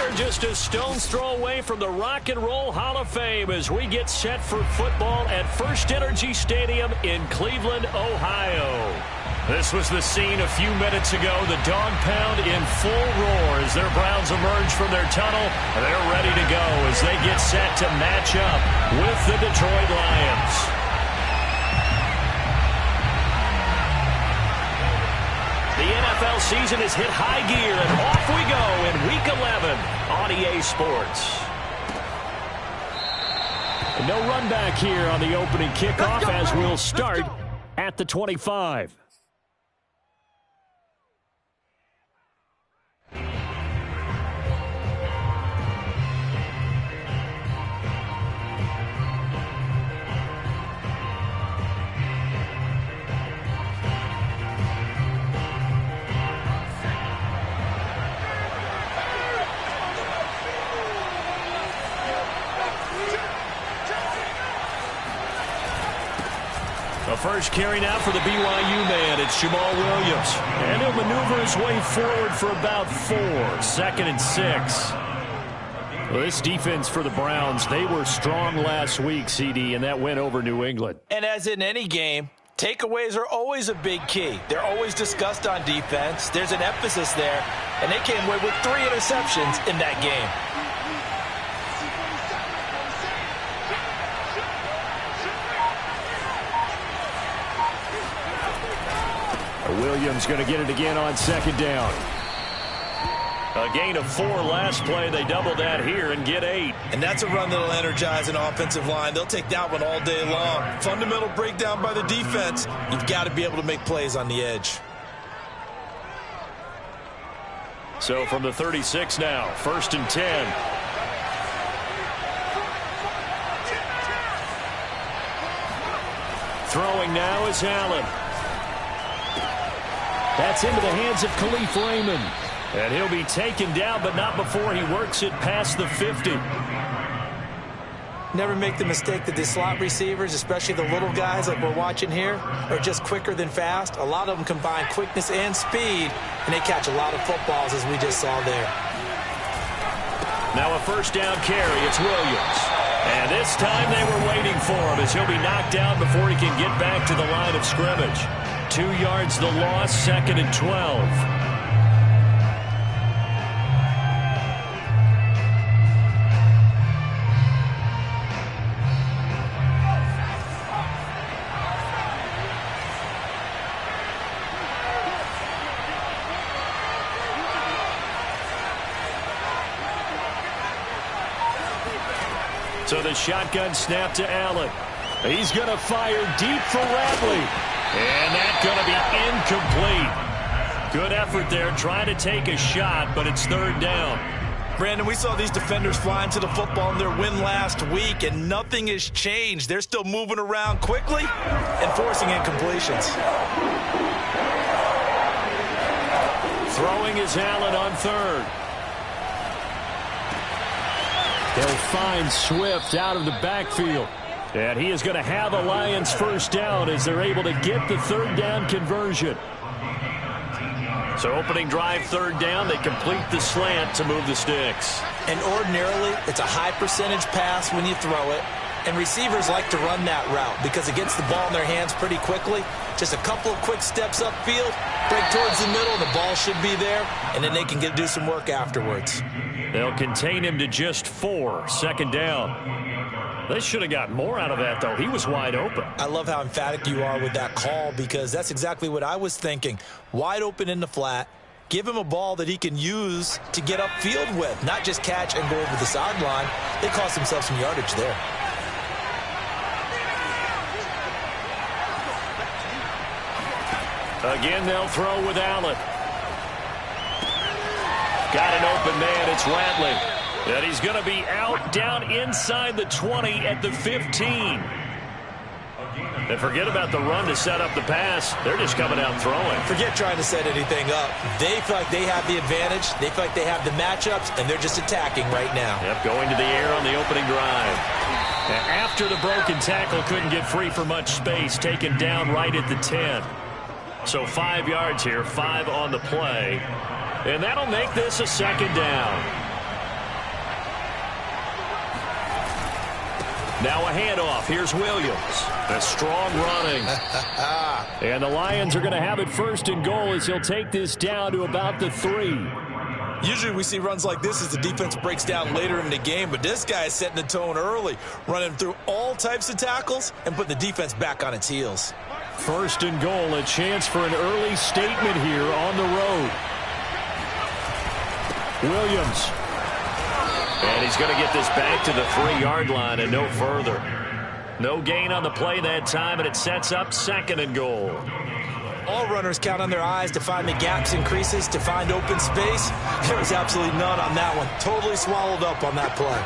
are just a stone's throw away from the Rock and Roll Hall of Fame as we get set for football at First Energy Stadium in Cleveland, Ohio. This was the scene a few minutes ago. The dog pound in full roar as their Browns emerge from their tunnel. They're ready to go as they get set to match up with the Detroit Lions. The NFL season has hit high gear, and off we go in Week 11 on EA Sports. No run back here on the opening kickoff as we'll start at the 25. The first carry now for the BYU man. It's Jamal Williams. And he'll maneuver his way forward for about 4. 2nd and 6. Well, this defense for the Browns, they were strong last week, CD, and that went over New England. And as in any game, takeaways are always a big key. They're always discussed on defense. There's an emphasis there, and they came away with 3 interceptions in that game. Williams going to get it again on 2nd down. A gain of 4 last play. They double that here and get 8. And that's a run that'll energize an offensive line. They'll take that one all day long. Fundamental breakdown by the defense. You've got to be able to make plays on the edge. So from the 36 now, 1st and 10. Throwing now is Allen. That's into the hands of Khalif Raymond. And he'll be taken down, but not before he works it past the 50. Never make the mistake that the slot receivers, especially the little guys like we're watching here, are just quicker than fast. A lot of them combine quickness and speed, and they catch a lot of footballs, as we just saw there. Now a 1st down carry. It's Williams. And this time they were waiting for him as he'll be knocked down before he can get back to the line of scrimmage. 2 yards the loss, 2nd and 12. So the shotgun snap to Allen. He's going to fire deep for Ratley. And that's going to be incomplete. Good effort there trying to take a shot, but it's 3rd down. Brandon, we saw these defenders flying to the football in their win last week, and nothing has changed. They're still moving around quickly and forcing incompletions. Throwing is Allen on 3rd. They'll find Swift out of the backfield. And he is going to have a Lions 1st down as they're able to get the 3rd down conversion. So opening drive 3rd down, they complete the slant to move the sticks. And ordinarily, it's a high percentage pass when you throw it. And receivers like to run that route because it gets the ball in their hands pretty quickly. Just a couple of quick steps upfield, break towards the middle, the ball should be there, and then they can do some work afterwards. They'll contain him to just 4, 2nd down. They should have got more out of that, though. He was wide open. I love how emphatic you are with that call because that's exactly what I was thinking. Wide open in the flat. Give him a ball that he can use to get upfield with, not just catch and go over the sideline. They cost themselves some yardage there. Again, they'll throw with Allen. Got an open man. It's Ratley. And he's going to be out down inside the 20 at the 15. And forget about the run to set up the pass. They're just coming out throwing. Forget trying to set anything up. They feel like they have the advantage. They feel like they have the matchups, and they're just attacking right now. Yep, going to the air on the opening drive. And after the broken tackle, couldn't get free for much space. Taken down right at the 10. So 5 yards here, 5 on the play. And that'll make this a 2nd down. Now a handoff. Here's Williams. A strong running. And the Lions are going to have it first and goal as he'll take this down to about the 3. Usually we see runs like this as the defense breaks down later in the game, but this guy is setting the tone early, running through all types of tackles and putting the defense back on its heels. First and goal, a chance for an early statement here on the road. Williams. And he's going to get this back to the 3-yard line and no further. No gain on the play that time, and it sets up second and goal. All runners count on their eyes to find the gaps and creases, to find open space. There was absolutely none on that one. Totally swallowed up on that play.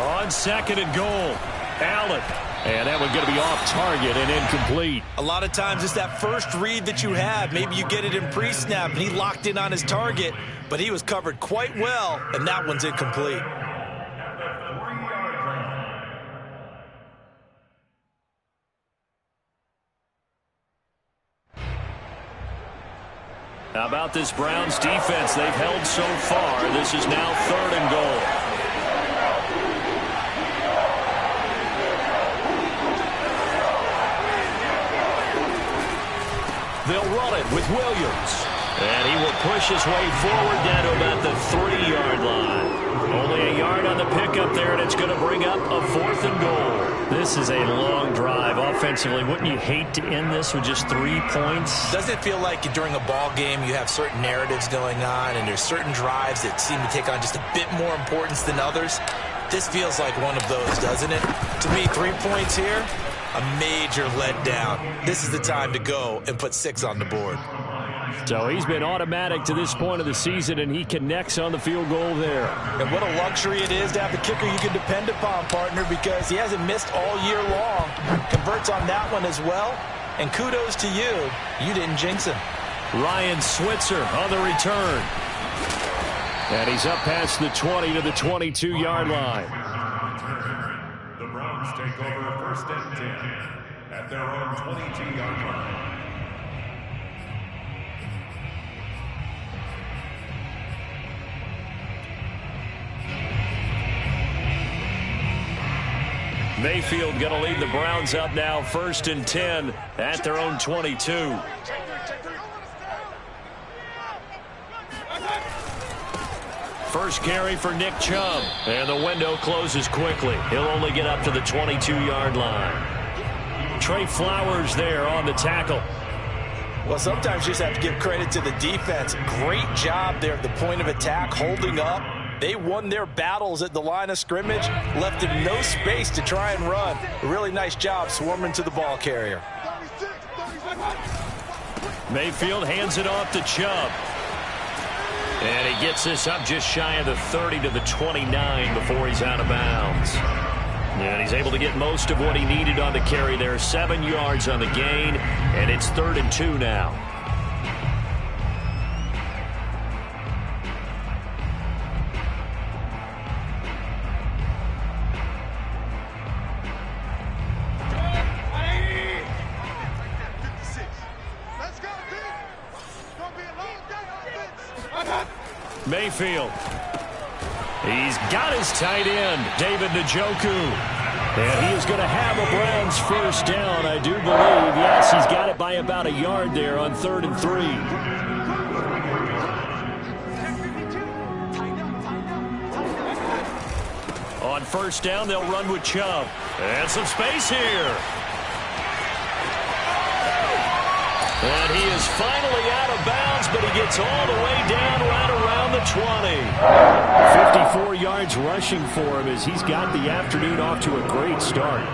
On second and goal, Allen. And that one's going to be off target and incomplete. A lot of times it's that first read that you have. Maybe you get it in pre-snap, and he locked in on his target, but he was covered quite well, and that one's incomplete. How about this Browns defense? They've held so far. This is now third and goal. They'll run it with Williams. And he will push his way forward down to about the 3-yard line. Only a yard on the pickup there, and it's going to bring up a fourth and goal. This is a long drive offensively. Wouldn't you hate to end this with just 3 points? Doesn't it feel like during a ball game you have certain narratives going on, and there's certain drives that seem to take on just a bit more importance than others? This feels like one of those, doesn't it? To me, 3 points here, a major letdown. This is the time to go and put 6 on the board. So he's been automatic to this point of the season, and he connects on the field goal there. And what a luxury it is to have the kicker you can depend upon, partner, because he hasn't missed all year long. Converts on that one as well. And kudos to you. You didn't jinx him. Ryan Switzer on the return. And he's up past the 20 to the 22-yard line. The Browns take over first and 10 at their own 22-yard line. Mayfield going to lead the Browns up now first and 10 at their own 22. First carry for Nick Chubb. And the window closes quickly. He'll only get up to the 22-yard line. Trey Flowers there on the tackle. Well, sometimes you just have to give credit to the defense. Great job there at the point of attack, holding up. They won their battles at the line of scrimmage, left him no space to try and run. A really nice job swarming to the ball carrier. Mayfield hands it off to Chubb. And he gets this up just shy of the 30 to the 29 before he's out of bounds. And he's able to get most of what he needed on the carry there. 7 yards on the gain, and it's 3rd and 2 now. Mayfield. He's got his tight end, David Njoku. And he is going to have a Browns first down, I do believe. Yes, he's got it by about a yard there on 3rd and 3. On first down, they'll run with Chubb. And some space here. And he is finally out of bounds, but he gets all the way down right around the 20. 54 yards rushing for him as he's got the afternoon off to a great start.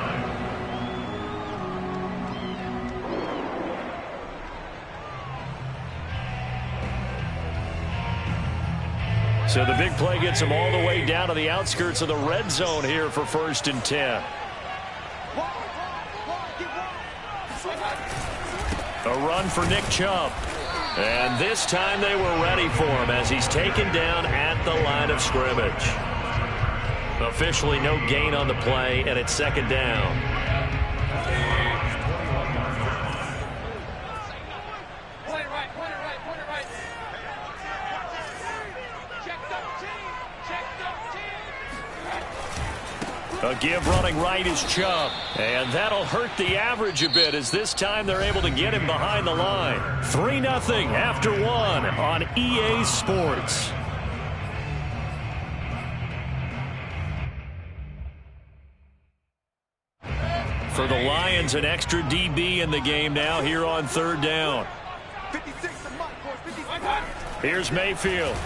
So the big play gets him all the way down to the outskirts of the red zone here for 1st and 10. A run for Nick Chubb. And this time they were ready for him as he's taken down at the line of scrimmage. Officially no gain on the play, and it's 2nd down. A give running right is Chubb. And that'll hurt the average a bit as this time they're able to get him behind the line. 3-0 after 1 on EA Sports. For the Lions, an extra DB in the game now here on 3rd down. Here's Mayfield.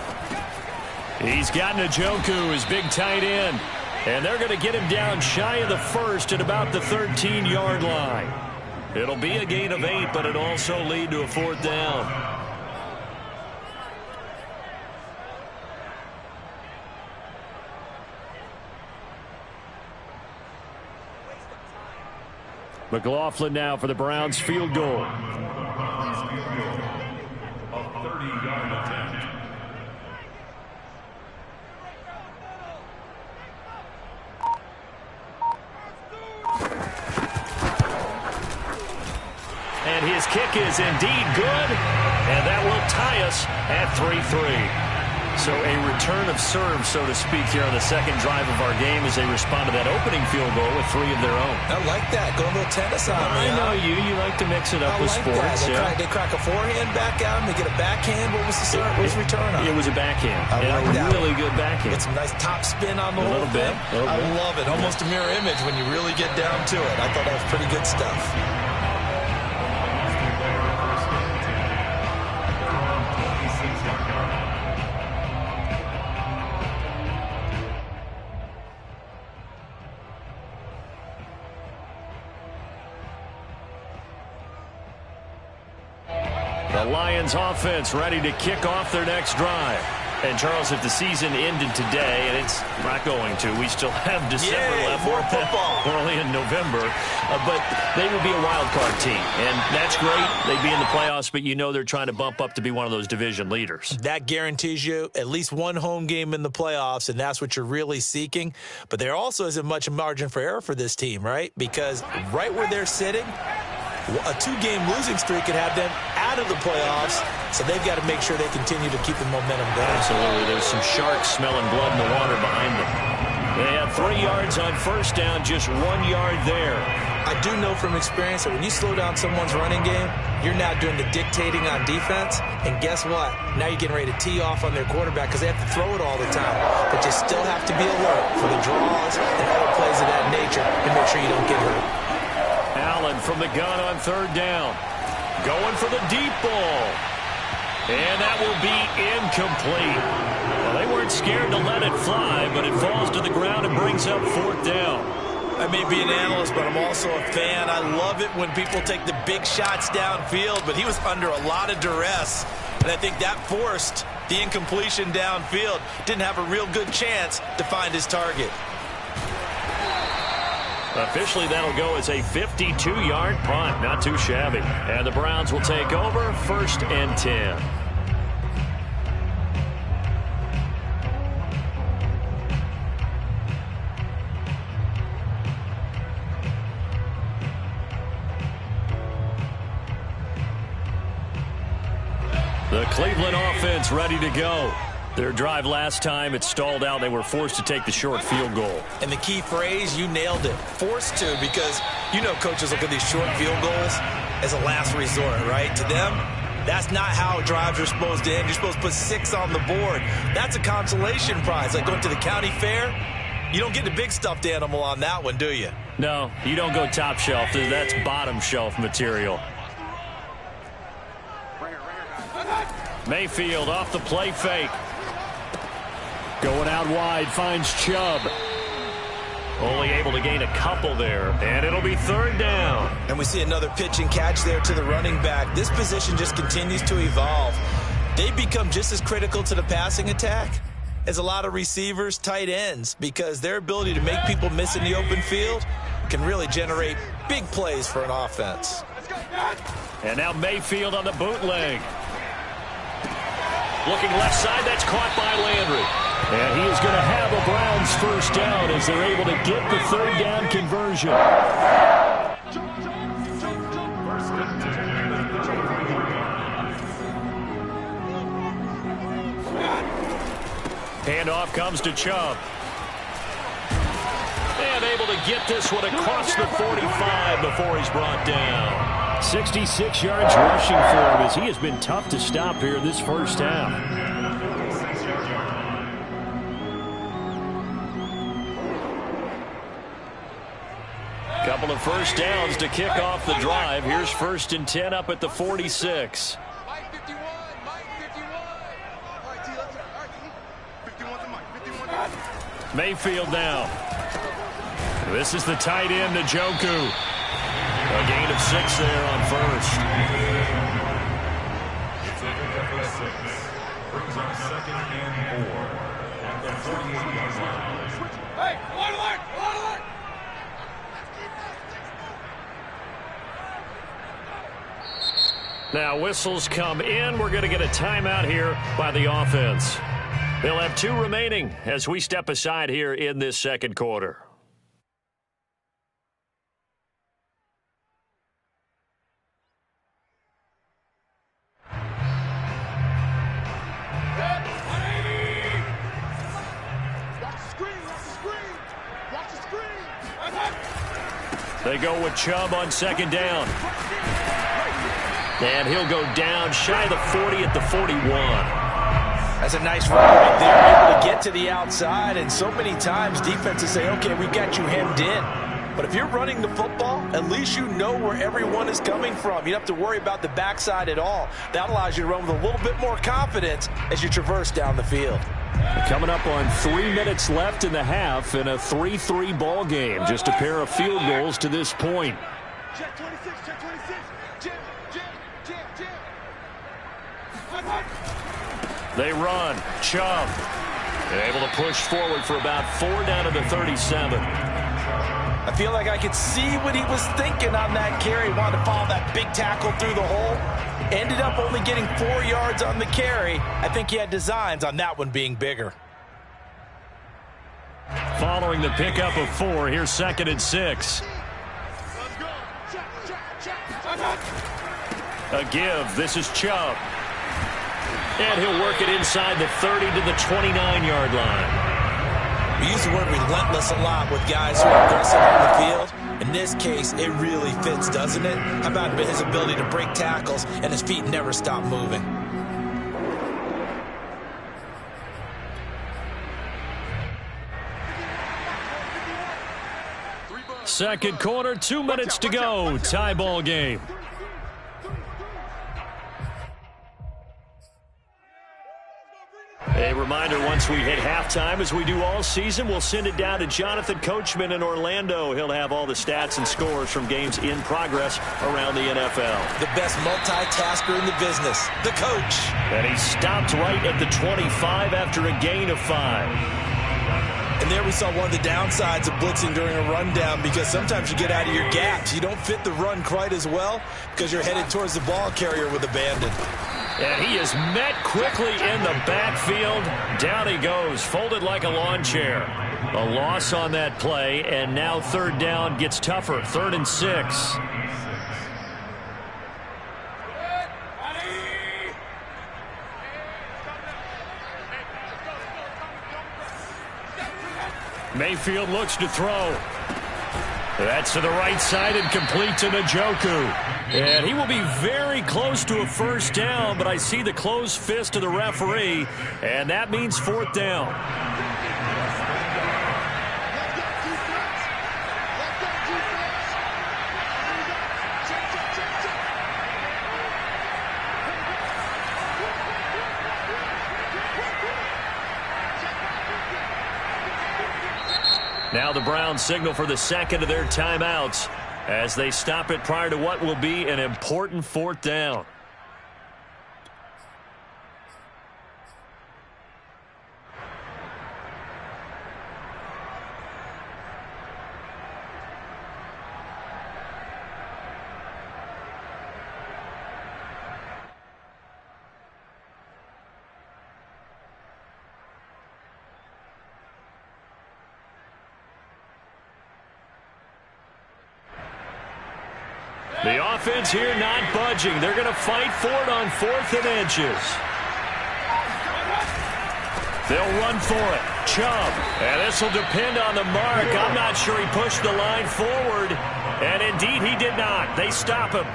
He's got Njoku, his big tight end. And they're going to get him down shy of the first at about the 13-yard line. It'll be a gain of 8, but it'll also lead to a 4th down. McLaughlin now for the Browns field goal. A 30-yard attempt. And his kick is indeed good, and that will tie us at 3-3. So a return of serve, so to speak, here on the second drive of our game as they respond to that opening field goal with 3 of their own. I like that. Go a little tennis on me. I know you. You like to mix it up with sports. They crack a forehand back out, and they get a backhand. What was the serve? What was the return on? It was a backhand. I like that. Really good backhand. Get some nice top spin on the whole thing. I love it. Almost a mirror image when you really get down to it. I thought that was pretty good stuff. The Lions offense ready to kick off their next drive. And, Charles, if the season ended today, and it's not going to, we still have December left. More football. Early in November. But they would be a wild card team. And that's great. They'd be in the playoffs, but you know they're trying to bump up to be one of those division leaders. That guarantees you at least one home game in the playoffs, and that's what you're really seeking. But there also isn't much margin for error for this team, right? Because right where they're sitting, a 2-game losing streak could have them out of the playoffs, so they've got to make sure they continue to keep the momentum going. Absolutely. There's some sharks smelling blood in the water behind them. They have 3 yards on first down, just 1 yard there. I do know from experience that when you slow down someone's running game, you're now doing the dictating on defense, and guess what? Now you're getting ready to tee off on their quarterback because they have to throw it all the time. But you still have to be alert for the draws and other plays of that nature and make sure you don't get hurt. Allen from the gun on 3rd down. Going for the deep ball. And that will be incomplete. Well, they weren't scared to let it fly, but it falls to the ground and brings up 4th down. I may be an analyst, but I'm also a fan. I love it when people take the big shots downfield, but he was under a lot of duress, and I think that forced the incompletion downfield. Didn't have a real good chance to find his target. Officially, that'll go as a 52-yard punt. Not too shabby. And the Browns will take over 1st and 10. The Cleveland offense ready to go. Their drive last time, it stalled out. They were forced to take the short field goal. And the key phrase, you nailed it. Forced to, because you know coaches look at these short field goals as a last resort, right? To them, that's not how drives are supposed to end. You're supposed to put 6 on the board. That's a consolation prize. Like going to the county fair, you don't get the big stuffed animal on that one, do you? No, you don't go top shelf. That's bottom shelf material. Mayfield off the play fake. Going out wide, finds Chubb. Only able to gain a couple there, and it'll be 3rd down. And we see another pitch and catch there to the running back. This position just continues to evolve. They become just as critical to the passing attack as a lot of receivers, tight ends, because their ability to make people miss in the open field can really generate big plays for an offense. And now Mayfield on the bootleg. Looking left side, that's caught by Landry. And he is going to have a Browns 1st down as they're able to get the 3rd down conversion. Handoff comes to Chubb. And able to get this one across the 45 before he's brought down. 66 yards rushing for him as he has been tough to stop here this first half. Couple of first downs to kick off the drive. Here's 1st and 10 up at the 46. Mayfield now. This is the tight end, Njoku. A gain of 6 there on first. It's a pickup of 6. Brings up 2nd and 4 at the 48-yard line. Hey, line alert! Line alert! Now whistles come in. We're going to get a timeout here by the offense. They'll have 2 remaining as we step aside here in this second quarter. They go with Chubb on 2nd down. And he'll go down shy of the 40 at the 41. That's a nice run right there, able to get to the outside, and so many times defenses say, okay, we've got you hemmed in. But if you're running the football, at least you know where everyone is coming from. You don't have to worry about the backside at all. That allows you to run with a little bit more confidence as you traverse down the field. Coming up on 3 minutes left in the half in a 3-3 ball game. Just a pair of field goals to this point. Check 26, check 26. Jam, jam, jam, jam. They run. Chubb able to push forward for about 4 down to the 37. I feel like I could see what he was thinking on that carry. He wanted to follow that big tackle through the hole. Ended up only getting 4 yards on the carry. I think he had designs on that one being bigger. Following the pickup of 4, here's 2nd and 6. Let's go. Check, check, check. A give. This is Chubb. And he'll work it inside the 30 to the 29-yard line. We use the word relentless a lot with guys who are aggressive on the field. In this case, it really fits, doesn't it? How about his ability to break tackles and his feet never stop moving? Second quarter, 2 minutes to go. Tie ball game. A reminder, once we hit halftime, as we do all season, we'll send it down to Jonathan Coachman in Orlando. He'll have all the stats and scores from games in progress around the NFL. The best multitasker in the business, the coach. And he stopped right at the 25 after a gain of 5. And there we saw one of the downsides of blitzing during a rundown, because sometimes you get out of your gaps. You don't fit the run quite as well because you're headed towards the ball carrier with abandon. And he is met quickly in the backfield. Down he goes, folded like a lawn chair. A loss on that play, and now 3rd down gets tougher. 3rd and 6. Mayfield looks to throw. That's to the right side and complete to Njoku. And he will be very close to a 1st down, but I see the closed fist of the referee, and that means 4th down. Now the Browns signal for the 2nd of their timeouts as they stop it prior to what will be an important 4th down. The offense here not budging. They're going to fight for it on 4th and inches. They'll run for it. Chubb. And this will depend on the mark. I'm not sure he pushed the line forward. And indeed, he did not. They stop him.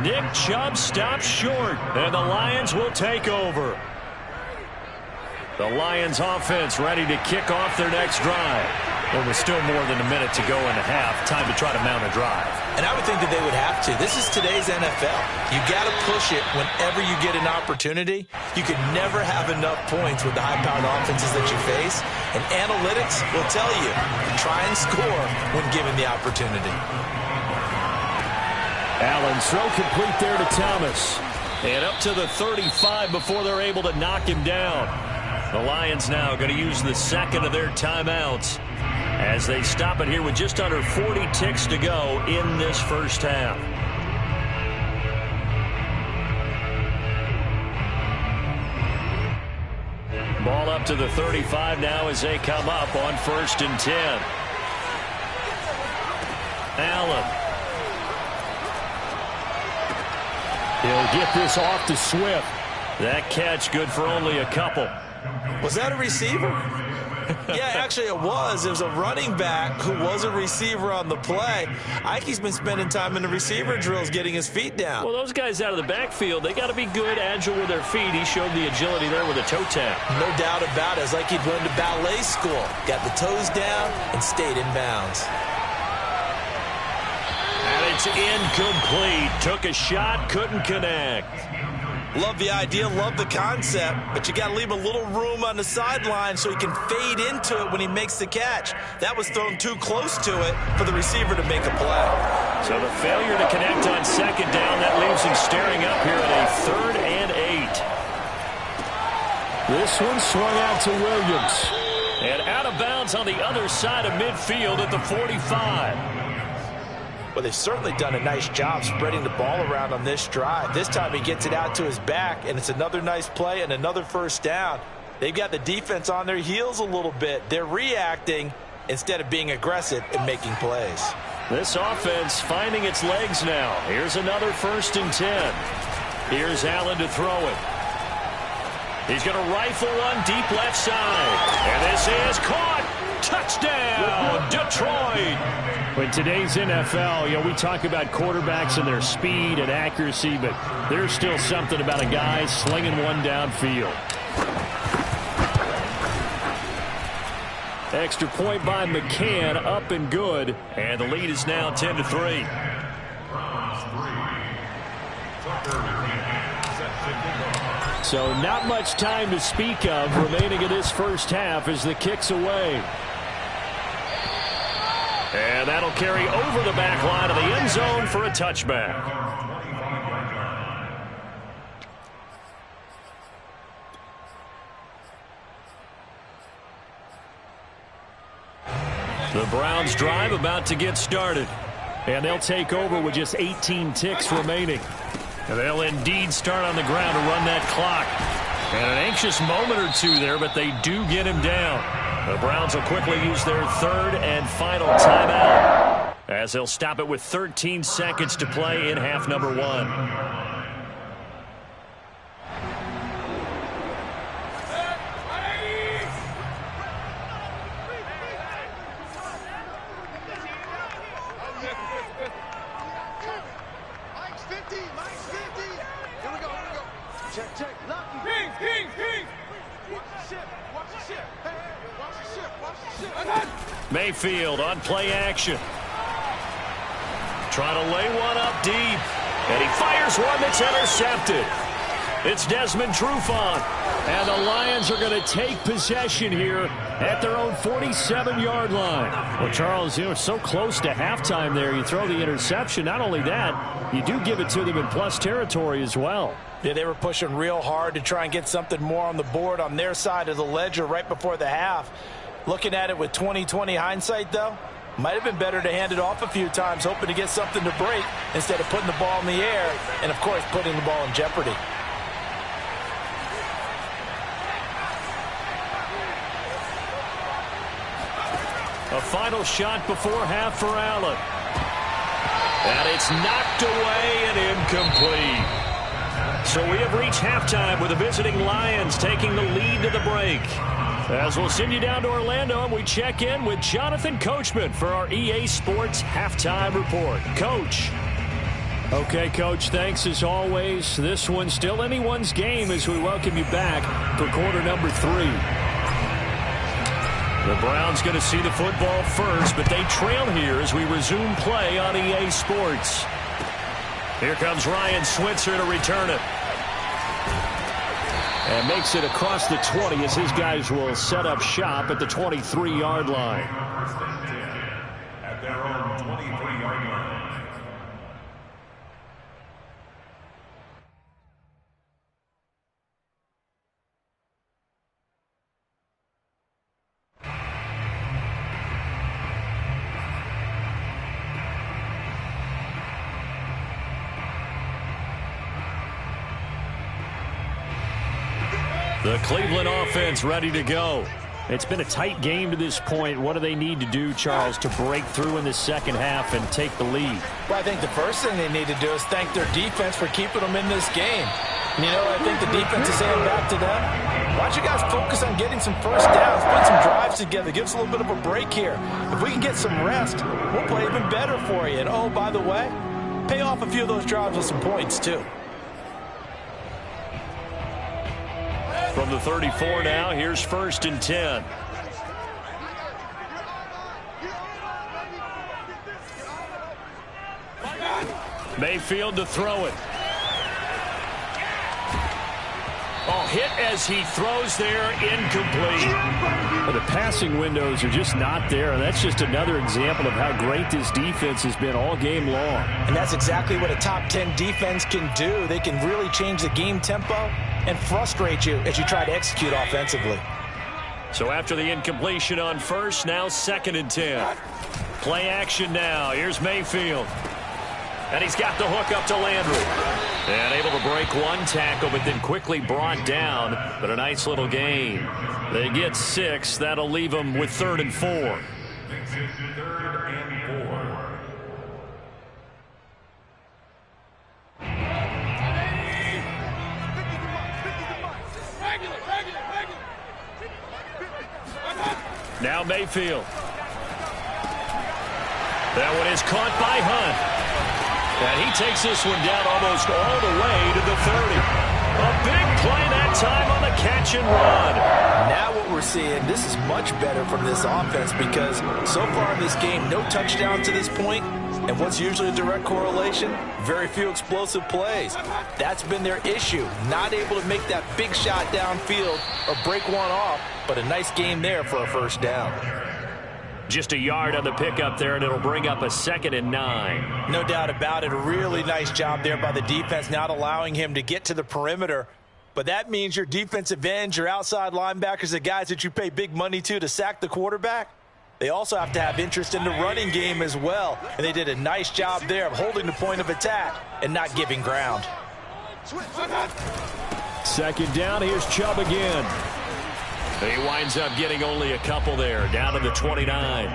Nick Chubb stops short. And the Lions will take over. The Lions offense ready to kick off their next drive. Well, with still more than a minute to go in the half, time to try to mount a drive. And I would think that they would have to. This is today's NFL. You got to push it whenever you get an opportunity. You could never have enough points with the high-powered offenses that you face. And analytics will tell you, try and score when given the opportunity. Allen throw complete there to Thomas. And up to the 35 before they're able to knock him down. The Lions now going to use the second of their timeouts as they stop it here with just under 40 ticks to go in this first half. Ball up to the 35 now as they come up on 1st and 10. Allen. He'll get this off to Swift. That catch good for only a couple. Was that a receiver? Yeah, actually it was. It was a running back who was a receiver on the play. Ike's been spending time in the receiver drills getting his feet down. Well, those guys out of the backfield, they got to be good, agile with their feet. He showed the agility there with a toe tap. No doubt about it. It's like he'd learned to ballet school. Got the toes down and stayed in bounds. And it's incomplete. Took a shot, couldn't connect. Love the idea, love the concept, but you got to leave a little room on the sideline so he can fade into it when he makes the catch. That was thrown too close to it for the receiver to make a play. So the failure to connect on second down, that leaves him staring up here at a 3rd and 8. This one swung out to Williams. And out of bounds on the other side of midfield at the 45. Well, they've certainly done a nice job spreading the ball around on this drive. This time he gets it out to his back, and it's another nice play and another first down. They've got the defense on their heels a little bit. They're reacting instead of being aggressive and making plays. This offense finding its legs now. Here's another 1st and 10. Here's Allen to throw it. He's going to rifle one deep left side. And this is caught. Touchdown, Detroit. In today's NFL, we talk about quarterbacks and their speed and accuracy, but there's still something about a guy slinging one downfield. Extra point by McCann, up and good, and the lead is now 10-3. So not much time to speak of remaining in this first half as the kick's away. And that'll carry over the back line of the end zone for a touchback. The Browns drive about to get started. And they'll take over with just 18 ticks remaining. And they'll indeed start on the ground to run that clock. And an anxious moment or two there, but they do get him down. The Browns will quickly use their 3rd and final timeout as they'll stop it with 13 seconds to play in half number 1. Mike's 50, Mike's 50. Here we go. Check. Lucky. Kings. Watch the ship. Hey, watch the ship. Mayfield on play action. Trying to lay one up deep. And he fires one that's intercepted. It's Desmond Trufant. And the Lions are going to take possession here at their own 47-yard line. Well, Charles, so close to halftime there. You throw the interception. Not only that, you do give it to them in plus territory as well. Yeah, they were pushing real hard to try and get something more on the board on their side of the ledger right before the half. Looking at it with 20/20 hindsight, though, might have been better to hand it off a few times, hoping to get something to break instead of putting the ball in the air and, of course, putting the ball in jeopardy. A final shot before half for Allen. And it's knocked away and incomplete. So we have reached halftime with the visiting Lions taking the lead to the break. As we'll send you down to Orlando, and we check in with Jonathan Coachman for our EA Sports Halftime Report. Coach. Okay, Coach, thanks as always. This one's still anyone's game as we welcome you back for quarter number 3. The Browns going to see the football first, but they trail here as we resume play on EA Sports. Here comes Ryan Switzer to return it. And makes it across the 20 as his guys will set up shop at the 23-yard line. At their own 23-yard line. The Cleveland offense ready to go. It's been a tight game to this point. What do they need to do, Charles, to break through in the second half and take the lead? Well, I think the first thing they need to do is thank their defense for keeping them in this game. You know, I think the defense is saying back to them, why don't you guys focus on getting some first downs, put some drives together, give us a little bit of a break here. If we can get some rest, we'll play even better for you. And, oh, by the way, pay off a few of those drives with some points, too. From the 34 now, here's 1st and 10. Mayfield to throw it. Oh, hit as he throws there, incomplete. Well, the passing windows are just not there, and that's just another example of how great this defense has been all game long. And that's exactly what a top 10 defense can do. They can really change the game tempo and frustrate you as you try to execute offensively. So after the incompletion on first, now 2nd and 10. Play action now. Here's Mayfield. And he's got the hook up to Landry. And able to break one tackle, but then quickly brought down. But a nice little gain. They get 6. That'll leave them with 3rd and 4. Makes it 3rd and 4. Now Mayfield. That one is caught by Hunt. And he takes this one down almost all the way to the 30. A big play that time on the catch and run. Now what we're seeing, this is much better from this offense because so far in this game, no touchdown to this point. And what's usually a direct correlation? Very few explosive plays. That's been their issue. Not able to make that big shot downfield or break one off, but a nice game there for a first down. Just a yard on the pickup there, and it'll bring up a 2nd and 9. No doubt about it. A really nice job there by the defense, not allowing him to get to the perimeter. But that means your defensive ends, your outside linebackers, the guys that you pay big money to sack the quarterback, they also have to have interest in the running game as well. And they did a nice job there of holding the point of attack and not giving ground. 2nd down, here's Chubb again. He winds up getting only a couple there, down to the 29.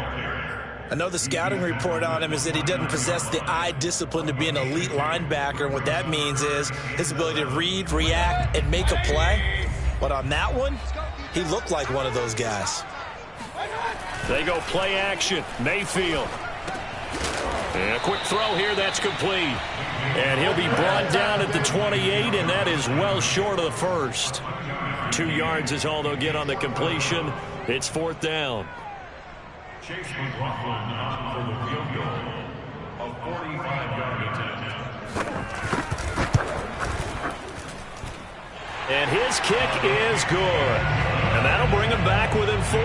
I know the scouting report on him is that he doesn't possess the eye discipline to be an elite linebacker. And what that means is his ability to read, react, and make a play. But on that one, he looked like one of those guys. They go play action. Mayfield. And a quick throw here, that's complete. And he'll be brought down at the 28, and that is well short of the first. 2 yards is all they'll get on the completion. It's 4th down. Chase McLaughlin on for the field goal. A 45-yard attempt. And his kick is good. And that'll bring him back within 4.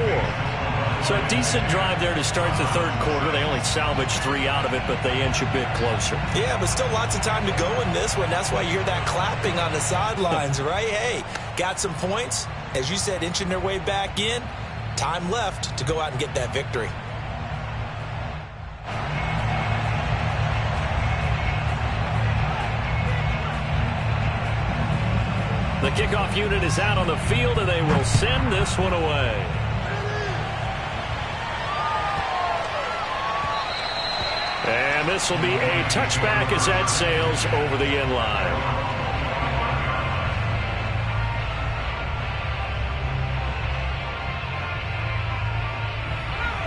So a decent drive there to start the 3rd quarter. They only salvaged 3 out of it, but they inch a bit closer. Yeah, but still lots of time to go in this one. That's why you hear that clapping on the sidelines, right? Hey, got some points. As you said, inching their way back in. Time left to go out and get that victory. The kickoff unit is out on the field, and they will send this one away. And this will be a touchback as that sails over the end line.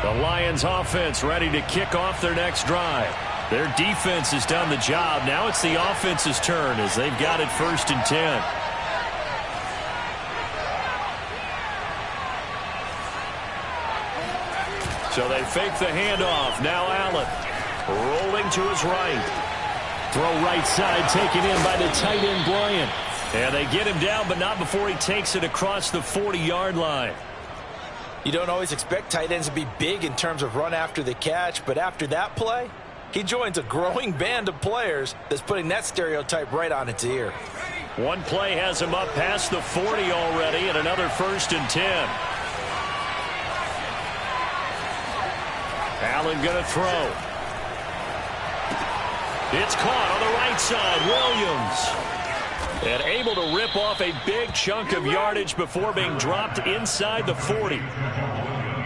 The Lions offense ready to kick off their next drive. Their defense has done the job. Now it's the offense's turn as they've got it 1st and 10. So they fake the handoff. Now Allen rolling to his right. Throw right side taken in by the tight end Bryant. And they get him down, but not before he takes it across the 40-yard line. You don't always expect tight ends to be big in terms of run after the catch, but after that play, he joins a growing band of players that's putting that stereotype right on its ear. One play has him up past the 40 already, and another 1st and 10. Allen going to throw. It's caught on the right side. Williams. And able to rip off a big chunk of yardage before being dropped inside the 40.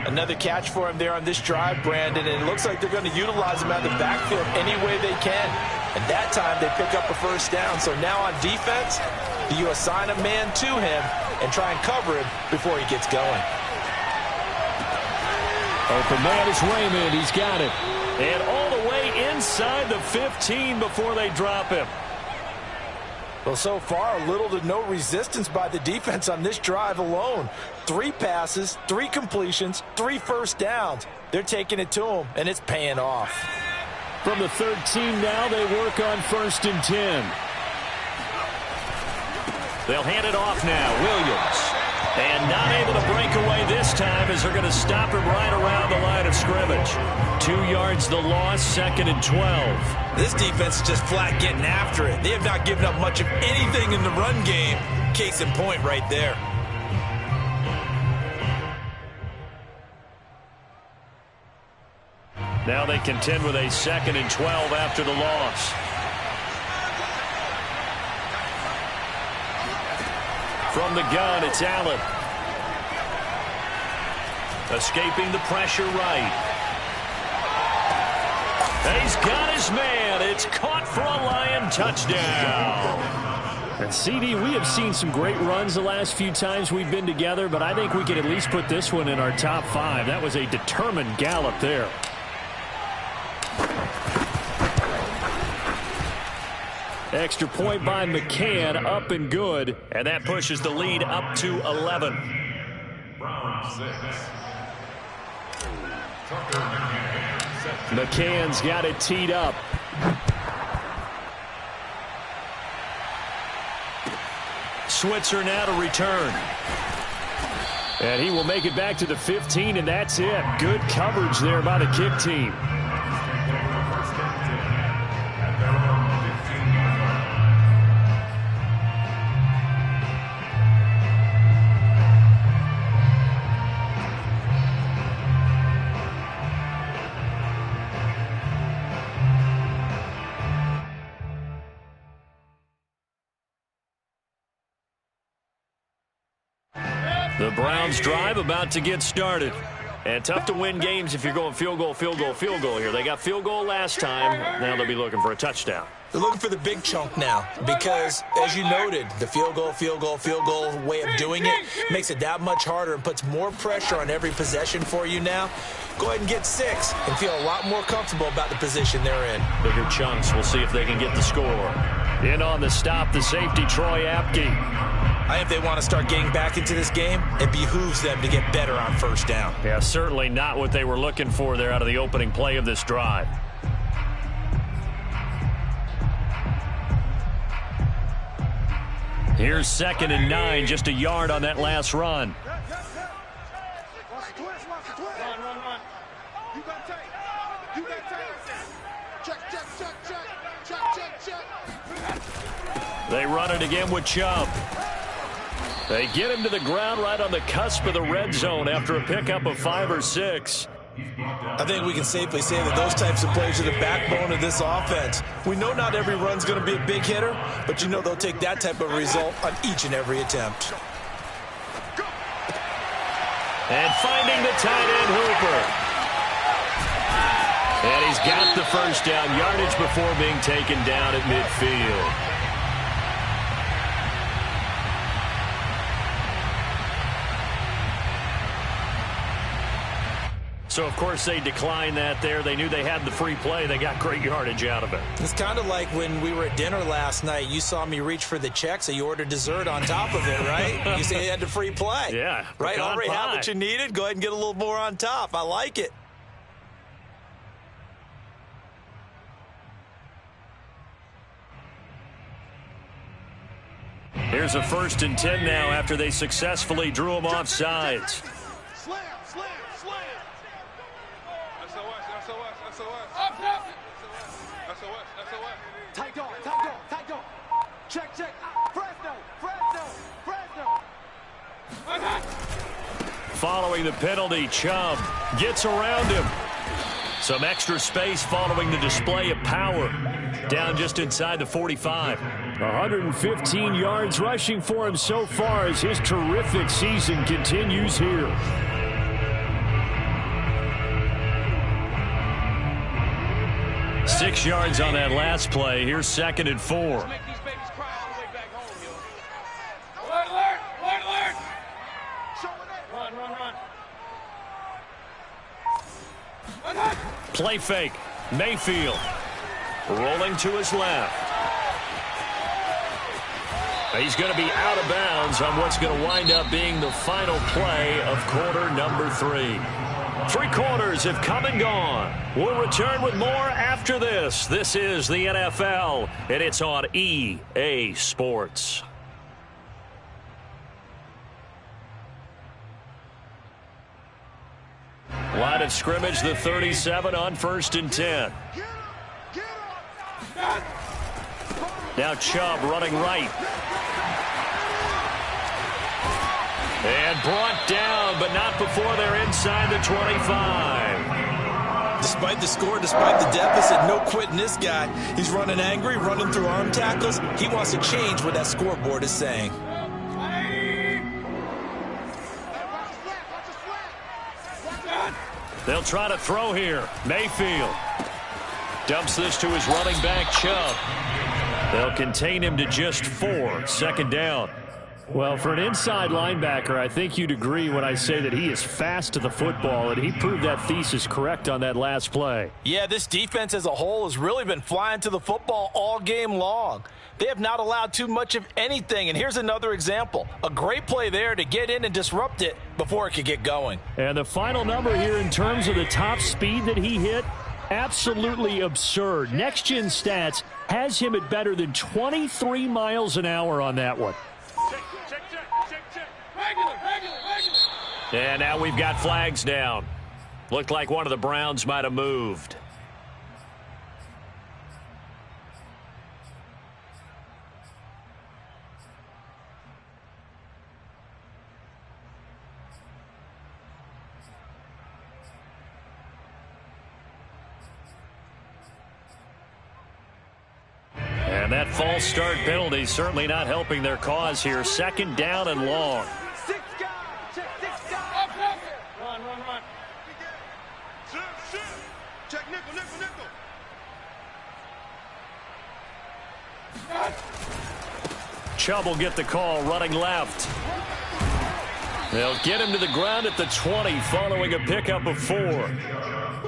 Another catch for him there on this drive, Brandon, and it looks like they're going to utilize him out of the backfield any way they can. And that time they pick up a 1st down. So now on defense, do you assign a man to him and try and cover him before he gets going? Open man is Raymond. He's got it. And all the way inside the 15 before they drop him. Well, so far, little to no resistance by the defense on this drive alone. 3 passes, 3 completions, 3 1st downs. They're taking it to him, and it's paying off. From the 13 now, they work on 1st and 10. They'll hand it off now. Williams. And not able to break away this time as they're going to stop him right around the line of scrimmage. 2 yards the loss, 2nd and 12. This defense is just flat getting after it. They have not given up much of anything in the run game. Case in point right there. Now they contend with a 2nd and 12 after the loss. From the gun, it's Allen. Escaping the pressure right. And he's got his man. It's caught for a Lion touchdown. And CD, we have seen some great runs the last few times we've been together, but I think we could at least put this one in our top 5. That was a determined gallop there. Extra point by McCann, up and good, and that pushes the lead up to 11. Brown 6. McCann's got it teed up. Switzer now to return. And he will make it back to the 15, and that's it. Good coverage there by the kick team. The Browns drive about to get started. And tough to win games if you're going field goal, field goal, field goal here. They got field goal last time. Now they'll be looking for a touchdown. They're looking for the big chunk now because, as you noted, the field goal way of doing it makes it that much harder and puts more pressure on every possession for you now. Go ahead and get 6 and feel a lot more comfortable about the position they're in. Bigger chunks. We'll see if they can get the score. In on the stop, the safety, Troy Apke. I think they want to start getting back into this game. It behooves them to get better on 1st down. Yeah, certainly not what they were looking for there out of the opening play of this drive. Here's 2nd and 9, just a yard on that last run. They run it again with Chubb. They get him to the ground right on the cusp of the red zone after a pickup of 5 or 6. I think we can safely say that those types of plays are the backbone of this offense. We know not every run's going to be a big hitter, but you know they'll take that type of result on each and every attempt. And finding the tight end Hooper. And he's got the 1st down, yardage before being taken down at midfield. So, of course, they declined that there. They knew they had the free play. They got great yardage out of it. It's kind of like when we were at dinner last night. You saw me reach for the check, so you ordered dessert on top of it, right? You said you had the free play. Yeah. Right? Already had what you needed. Go ahead and get a little more on top. I like it. Here's a 1st and 10 now after they successfully drew him off sides. Slam, slam, slam. SOS, SOS, SOS. SOS, SOS. Tight dog, tight dog, tight dog. Check, check. Fresno, Fresno, Fresno. Following the penalty, Chubb gets around him. Some extra space following the display of power. Down just inside the 45. 115 yards rushing for him so far as his terrific season continues here. Six yards on that last play. Here's 2nd and 4. Make these babies cry all the way back home, yo. Alert, alert, alert, alert. Run, run, run. Play fake. Mayfield rolling to his left. He's going to be out of bounds on what's going to wind up being the final play of quarter number 3. 3 quarters have come and gone. We'll return with more after this. This is the NFL, and it's on EA Sports. Line of scrimmage, the 37 on 1st and 10. Now Chubb running right. And brought down, but not before they're inside the 25. Despite the score, despite the deficit, no quitting this guy. He's running angry, running through arm tackles. He wants to change what that scoreboard is saying. They'll try to throw here. Mayfield dumps this to his running back, Chubb. They'll contain him to just 4. 2nd down. Well, for an inside linebacker, I think you'd agree when I say that he is fast to the football, and he proved that thesis correct on that last play. Yeah, this defense as a whole has really been flying to the football all game long. They have not allowed too much of anything, and here's another example. A great play there to get in and disrupt it before it could get going. And the final number here in terms of the top speed that he hit, absolutely absurd. Next Gen Stats has him at better than 23 miles an hour on that one. And now we've got flags down. Looked like one of the Browns might have moved. And that false start penalty certainly not helping their cause here. 2nd down and long. Check nickel, nickel, nickel. Chubb will get the call running left. They'll get him to the ground at the 20 following a pickup of 4.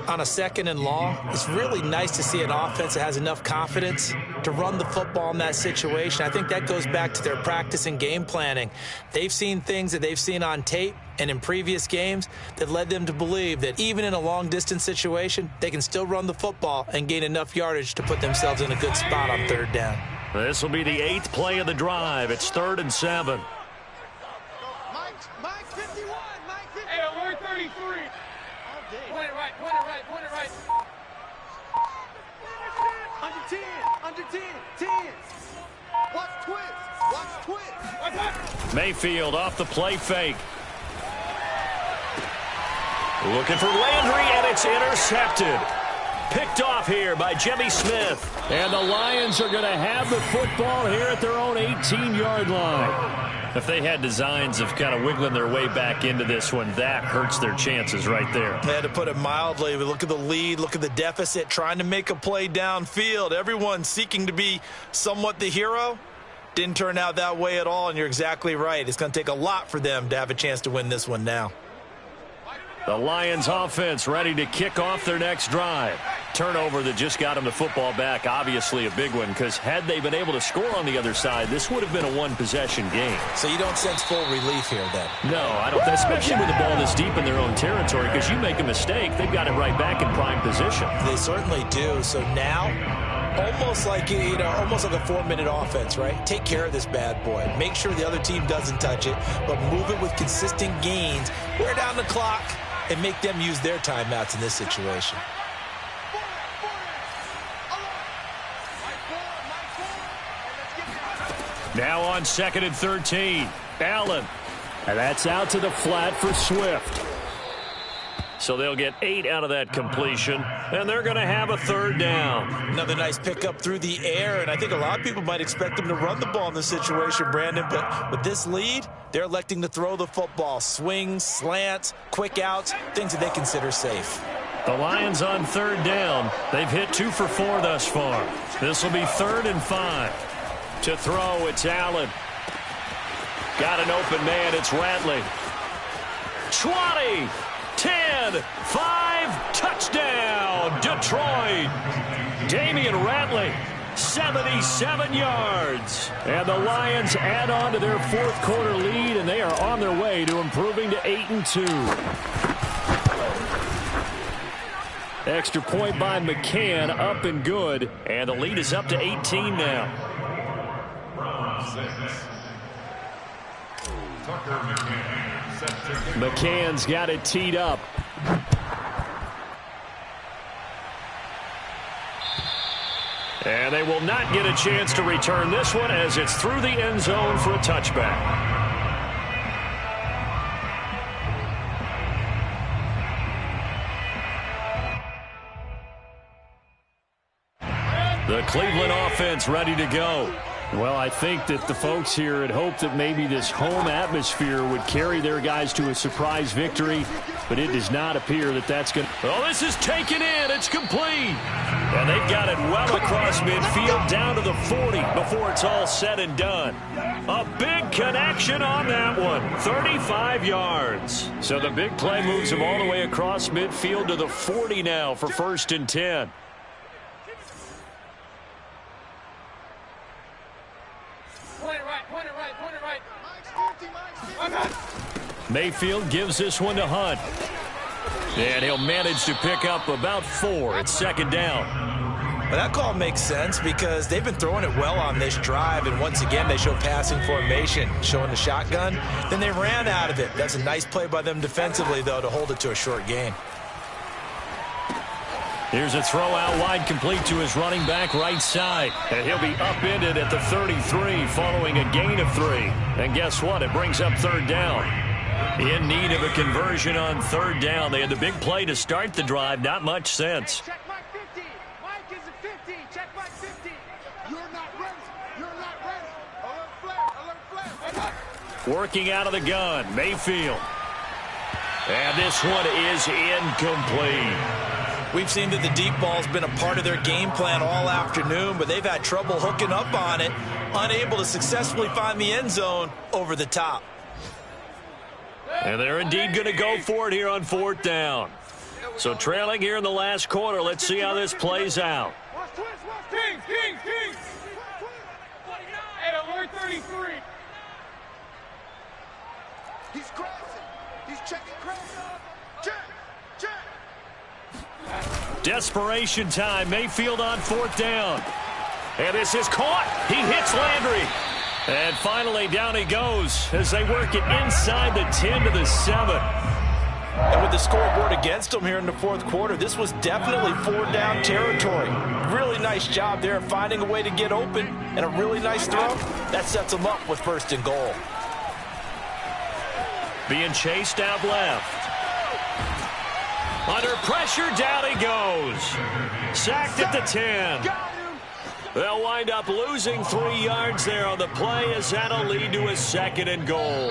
On a 2nd and long, it's really nice to see an offense that has enough confidence to run the football in that situation. I think that goes back to their practice and game planning. They've seen things that they've seen on tape and in previous games that led them to believe that even in a long-distance situation, they can still run the football and gain enough yardage to put themselves in a good spot on 3rd down. This will be the 8th play of the drive. It's 3rd and 7. Mike 51, Mike 51. Hey, alert 33. Point it right, point it right, point it right. Under 10, 10. Watch twist. Mayfield off the play fake. Looking for Landry, and it's intercepted. Picked off here by Jimmy Smith. And the Lions are going to have the football here at their own 18-yard line. If they had designs of kind of wiggling their way back into this one, that hurts their chances right there. They had to put it mildly. We look at the lead, look at the deficit, trying to make a play downfield. Everyone seeking to be somewhat the hero. Didn't turn out that way at all, and you're exactly right. It's going to take a lot for them to have a chance to win this one now. The Lions offense ready to kick off their next drive. Turnover that just got them the football back, obviously a big one, because had they been able to score on the other side, this would have been a one-possession game. So you don't sense full relief here then? No, I don't, especially with the ball this deep in their own territory, because you make a mistake, they've got it right back in prime position. They certainly do. So now, almost like almost like a 4-minute offense, right? Take care of this bad boy. Make sure the other team doesn't touch it, but move it with consistent gains. Wear down the clock and make them use their timeouts in this situation. Now on 2nd and 13, Allen. And that's out to the flat for Swift. So they'll get 8 out of that completion, and they're going to have a 3rd down. Another nice pickup through the air, and I think a lot of people might expect them to run the ball in this situation, Brandon, but with this lead, they're electing to throw the football. Swings, slants, quick outs, things that they consider safe. The Lions on 3rd down. They've hit 2 for 4 thus far. This will be 3rd and 5. To throw, it's Allen. Got an open man, it's Ratley. 20, 10, 5, touchdown, Detroit. Damian Ratley, 77 yards. And the Lions add on to their 4th quarter lead, and they are on their way to improving to 8-2. Extra point by McCann, up and good. And the lead is up to 18 now. McCann's got it teed up. And they will not get a chance to return this one as it's through the end zone for a touchback. The Cleveland offense ready to go. Well, I think that the folks here had hoped that maybe this home atmosphere would carry their guys to a surprise victory, but it does not appear that that's going to... Oh, this is taken in. It's complete. And they've got it well across midfield down to the 40 before it's all said and done. A big connection on that one. 35 yards. So the big play moves them all the way across midfield to the 40 now for 1st and 10. Mayfield gives this one to Hunt. And he'll manage to pick up about 4. It's 2nd down. But that call makes sense because they've been throwing it well on this drive, and once again they show passing formation, showing the shotgun. Then they ran out of it. That's a nice play by them defensively, though, to hold it to a short gain. Here's a throw out wide, complete to his running back right side. And he'll be upended at the 33 following a gain of 3. And guess what? It brings up 3rd down. In need of a conversion on 3rd down. They had the big play to start the drive. Not much sense. Check Mike 50. Mike is a 50. Check Mike 50. You're not ready. You're not ready. Alert flare. Alert flare. Working out of the gun. Mayfield. And this one is incomplete. We've seen that the deep ball's been a part of their game plan all afternoon, but they've had trouble hooking up on it, unable to successfully find the end zone over the top. And they're indeed going to go for it here on 4th down. So trailing here in the last quarter, let's see how this plays out. Kings. At alert 33. He's crashing. He's checking crash. Check. Desperation time. Mayfield on 4th down. And this is caught. He hits Landry. And finally, down he goes as they work it inside the 10 to the 7. And with the scoreboard against them here in the 4th quarter, this was definitely 4th down territory. Really nice job there finding a way to get open, and a really nice throw. That sets them up with 1st and goal. Being chased out left. Under pressure, down he goes. Sacked at the 10. They'll wind up losing 3 yards there on the play as that'll lead to a 2nd and goal.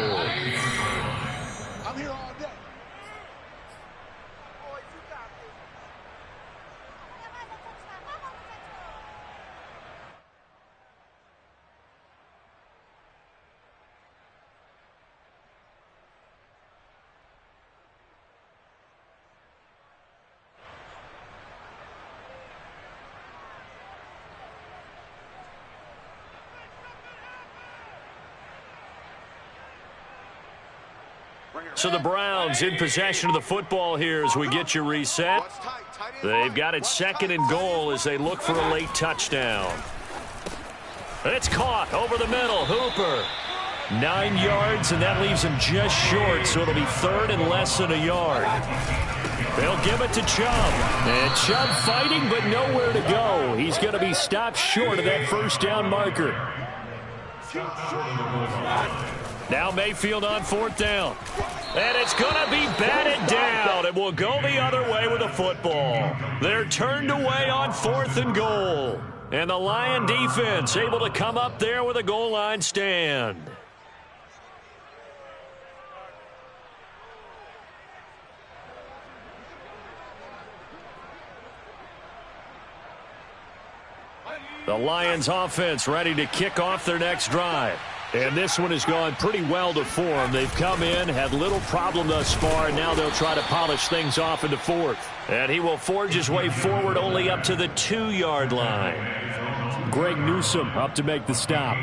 I'm here all day. So the Browns in possession of the football here as we get you reset. They've got it 2nd and goal as they look for a late touchdown. It's caught over the middle. Hooper. 9 yards, and that leaves him just short, so it'll be 3rd and less than a yard. They'll give it to Chubb. And Chubb fighting, but nowhere to go. He's going to be stopped short of that 1st down marker. Now Mayfield on 4th down. And it's going to be batted down. It will go the other way with the football. They're turned away on 4th and goal. And the Lion defense able to come up there with a goal line stand. The Lions offense ready to kick off their next drive. And this one has gone pretty well to form. They've come in, had little problem thus far, and now they'll try to polish things off into 4th. And he will forge his way forward only up to the 2-yard line. Greg Newsome up to make the stop.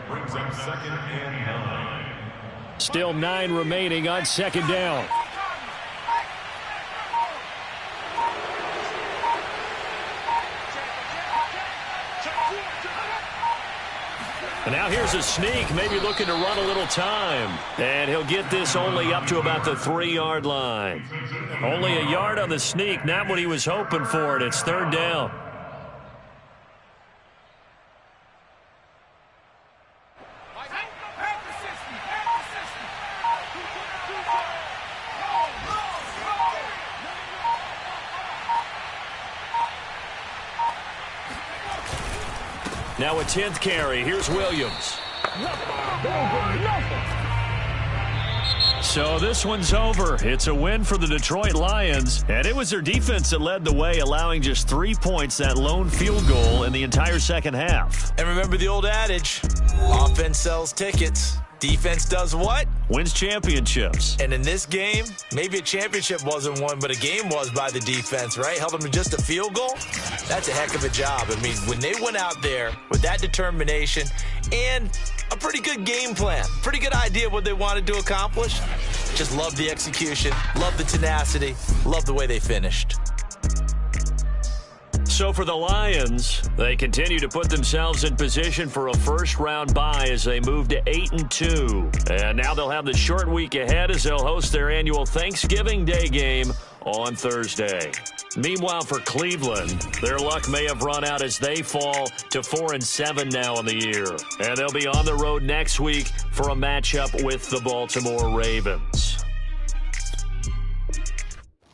Brings up 2nd and 9. Still 9 remaining on 2nd down. And now here's a sneak, maybe looking to run a little time. And he'll get this only up to about the 3-yard line. Only a yard on the sneak, not what he was hoping for, and it's 3rd down. Now a 10th carry. Here's Williams. So this one's over. It's a win for the Detroit Lions, and it was their defense that led the way, allowing just 3 points, that lone field goal in the entire 2nd half. And remember the old adage, offense sells tickets. Defense does what? Wins championships. And in this game, maybe a championship wasn't won, but a game was by the defense, right? Held them to just a field goal. That's a heck of a job. I mean, when they went out there with that determination and a pretty good game plan, pretty good idea of what they wanted to accomplish, just love the execution, love the tenacity, love the way they finished. So for the Lions, they continue to put themselves in position for a 1st-round bye as they move to 8-2. And now they'll have the short week ahead as they'll host their annual Thanksgiving Day game on Thursday. Meanwhile, for Cleveland, their luck may have run out as they fall to 4-7 now in the year. And they'll be on the road next week for a matchup with the Baltimore Ravens.